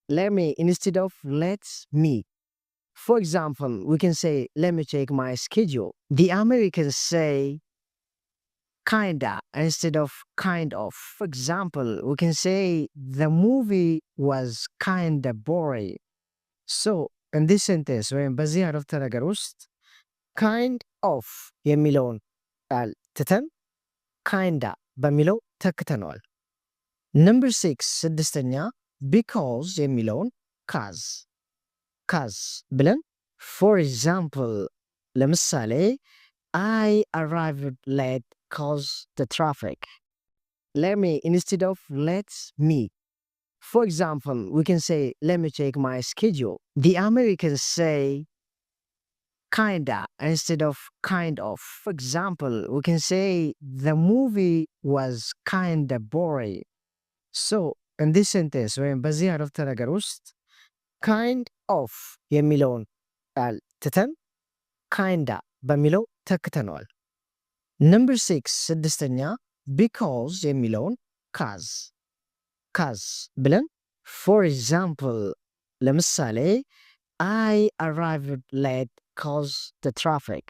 let me instead of let's me. For example, we can say, let me check my schedule. The Americans say kinda instead of kind of. For example, we can say the movie was kinda boring. So in this sentence ወይም በዚህ አረፍተ ነገር ውስጥ kind of የሚለውን ቃል ትተን kinda በሚለው ተክተነዋል። ነምበር 6 ስድስተኛ because የሚለውን cause ብለን for example ለምሳሌ I arrived late cause the traffic. Let me instead of let's me. For example, we can say, let me check my schedule. The Americans say kinda instead of kind of. For example, we can say the movie was kinda boring. So, in this sentence, ወይም በዚህ አረፍተ ነገር ውስጥ kind of የሚለውን ቃል ትተን kinda በሚለው ተክተነዋል። ነምበር 6 ስድስተኛ because የሚለውን cause ብለን for example ለምሳሌ I arrived late cause the traffic.